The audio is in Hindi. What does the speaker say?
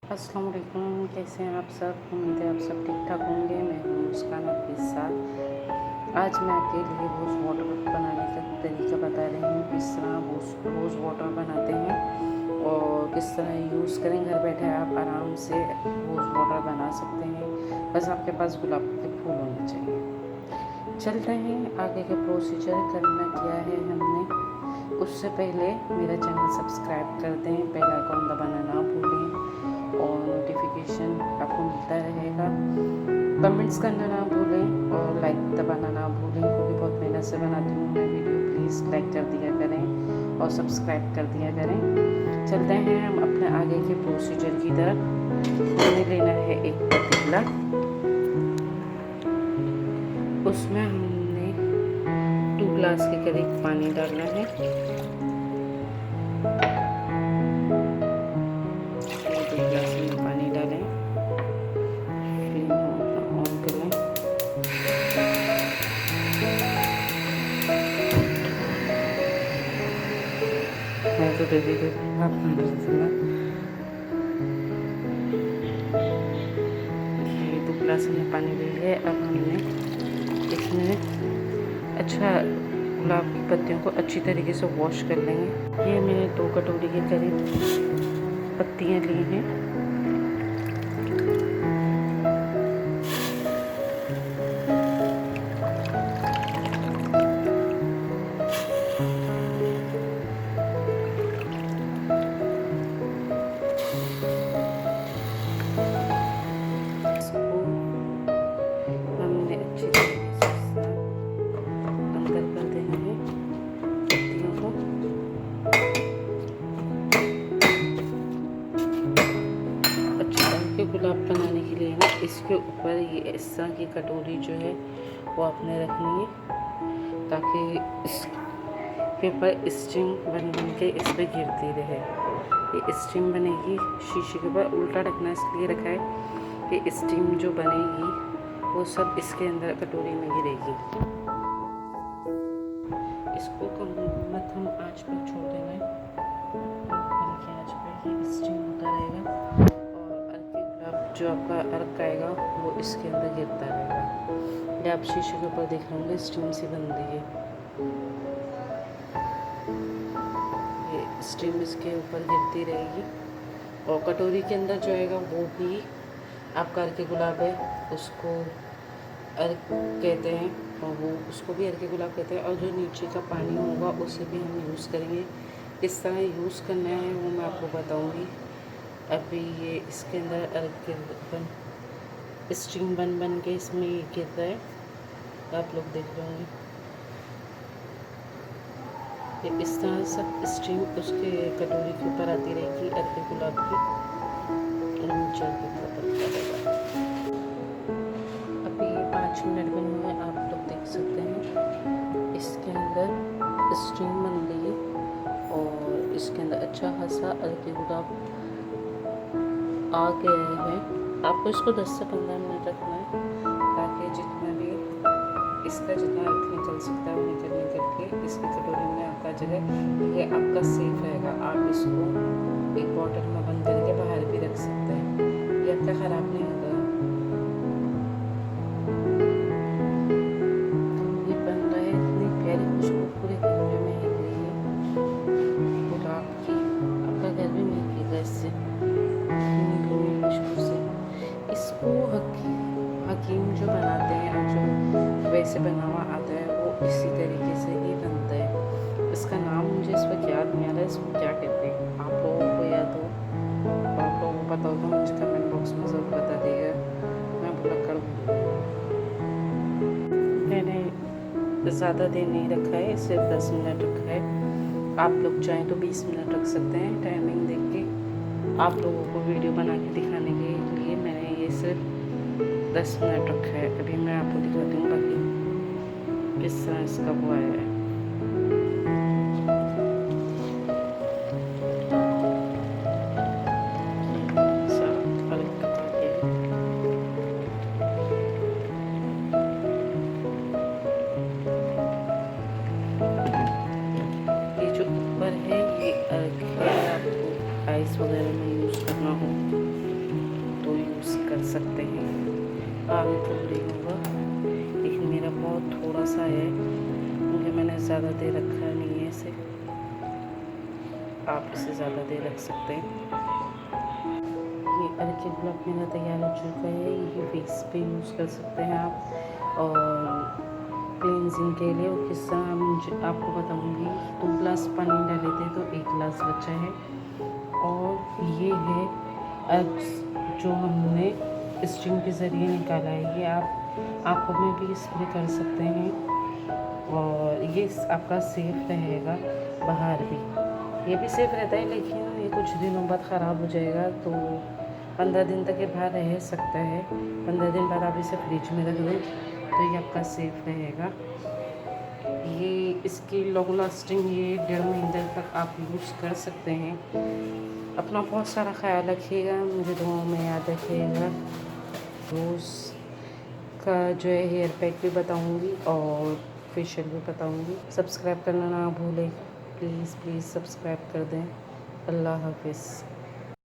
अस्सलाम वालेकुम, कैसे हैं आप सब। उम्मीद है आप सब ठीक ठाक होंगे। मैं हूँ मुस्कान आपके साथ। आज मैं आपके लिए रोज़ वाटर बनाने का तरीका बता रही हूँ, किस तरह रोज़ वाटर बनाते हैं और किस तरह यूज़ करें। घर बैठे आप आराम से रोज़ वाटर बना सकते हैं, बस आपके पास गुलाब के फूल होने चाहिए। चलते हैं आगे के प्रोसीजर। करना क्या है हमने, उससे पहले मेरा चैनल सब्सक्राइब कर दें, बेल आइकन दबाना ना भूलें और नोटिफिकेशन आपको मिलता रहेगा। कमेंट्स करना ना भूलें और लाइक दबाना ना भूलें, क्योंकि बहुत मेहनत से बनाती हूँ मैं वीडियो। प्लीज़ लाइक कर दिया करें और सब्सक्राइब कर दिया करें। चलते हैं हम अपने आगे के प्रोसीजर की तरफ। हमें लेना है एक पतीला, उसमें हमने 2 ग्लास के करीब पानी डालना है। 2 ग्लास में पानी डालें, फ्लेम ऑन कर लें। मैं तो दे दी आप ये 2 ग्लास में पानी ले लिया। अब हमने इसमें अच्छा गुलाब की पत्तियों को अच्छी तरीके से वॉश कर लेंगे। ये मैंने 2 कटोरी के करीब पत्तियाँ ली हैं। इसको हमने अच्छी तरीके से अंदर कर देंगे पत्तियों को। अच्छे रंग के गुलाब बनाने के लिए ना, इसके ऊपर ये इस तरह की कटोरी जो है वो आपने रखनी है, ताकि इसके ऊपर स्टीम बन के इस पर गिरती रहे। ये स्टीम बनेगी शीशे के ऊपर, उल्टा ढकना इसलिए रखा है कि स्टीम जो बनेगी वो सब इसके अंदर कटोरी में गिरेगी। इसको कम मध्यम आंच पर छोड़ देना है, हल्की आंच पे ये स्टीम होता रहेगा और अर्क गुलाब जो आपका अर्क आएगा वो इसके अंदर गिरता रहेगा। ये आप शीशे के ऊपर देख रहे होंगे स्टीम सी बन रही है। ये स्टीम इसके ऊपर गिरती रहेगी और कटोरी के अंदर जो आएगा वो भी आपका अर्क गुलाब है, उसको अर्क कहते हैं और वो उसको भी अर्क गुलाब कहते हैं। और जो नीचे का पानी होगा उसे भी हम यूज़ करेंगे। किस तरह यूज़ करना है वो मैं आपको बताऊंगी। अभी ये इसके अंदर अर्क स्टीम बन के इसमें ये गिर रहा है, आप लोग देख रहे होंगे। ये इस तरह सब स्टीम उसके कटोरी के ऊपर आती रहेगी अर्क गुलाब की, और नीचे अर्क गुलाब रहेगा। अभी ये 5 मिनट बने हुए आप लोग देख सकते हैं। इसके अंदर स्टीम बन रही है और इसके अंदर अच्छा खासा अर्क गुलाब आ गया है। आपको इसको 10 से 15 मिनट रखना है, ताकि जितना भी इसका जितना अर्क निकल सकता है वो निकल के इसकी कटोरी में आपका जगह, ये आपका सेफ रहेगा। आप इसको एक बॉटल में बंद करके बाहर भी रख सकते हैं, ये आपका ख़राब नहीं होगा। ये बन रहा है, इतनी प्यारी खुशबू पूरे घर में महक रही है गुलाब की। आपका घर भी महकेगा इससे, खुशबू से। इसको हकीम जो बनाते हैं और जो वैसे बना हुआ आता है वो इसी तरीके से ही बनता है। इसका नाम मुझे इस वक्त याद नहीं आ रहा है, इसको क्या कहते हैं। आप लोगों को याद हो, आप लोगों को पता हो तो मुझे कमेंट बॉक्स में ज़रूर बता देगा, मैं भुला कर दूँगी। मैंने ज़्यादा देर नहीं रखा है, सिर्फ 10 मिनट रखा है। आप लोग चाहें तो 20 मिनट रख सकते हैं, टाइमिंग देख के। आप लोगों को वीडियो बना के दिखाने के लिए मैंने ये सिर्फ 10 मिनट रखा है। अभी मैं आपको दिखाती हूँ बाकी किस तरह इसका वो आया है। ये जो ऊपर है ये अर्क है, आपको आइस वगैरह में यूज़ करना हो कर सकते हैं। आगे खोल रही हूँ लेकिन मेरा बहुत थोड़ा सा है क्योंकि मैंने ज़्यादा देर रखा नहीं है इसे। आप इसे ज़्यादा देर रख सकते हैं। ये अर्की गुलाब मेरा तैयार हो चुका है। ये फेस पे यूज़ कर सकते हैं आप। और क्लींजिंग के लिए और किस तरह मुझे आपको बताऊंगी। 2 गिलास पानी डाले थे तो 1 गिलास बचा है। और ये है अर्ग्स जो हमने स्टीम के ज़रिए निकाला है। ये आप में भी स्प्रे कर सकते हैं और ये आपका सेफ़ रहेगा बाहर भी। ये भी सेफ़ रहता है लेकिन ये कुछ दिनों बाद ख़राब हो जाएगा, तो 15 दिन तक ये बाहर रह सकता है। 15 दिन बाद आप इसे फ्रिज में रख दें तो ये आपका सेफ़ रहेगा। ये इसकी लॉन्ग लास्टिंग ये 1.5 महीने तक आप यूज़ कर सकते हैं। अपना बहुत सारा ख्याल रखिएगा, मुझे दुआओं में याद रखिएगा। रोज़ का जो है हेयर पैक भी बताऊंगी और फेशियल भी बताऊंगी। सब्सक्राइब करना ना भूलें, प्लीज़ सब्सक्राइब कर दें। अल्लाह हाफिज़।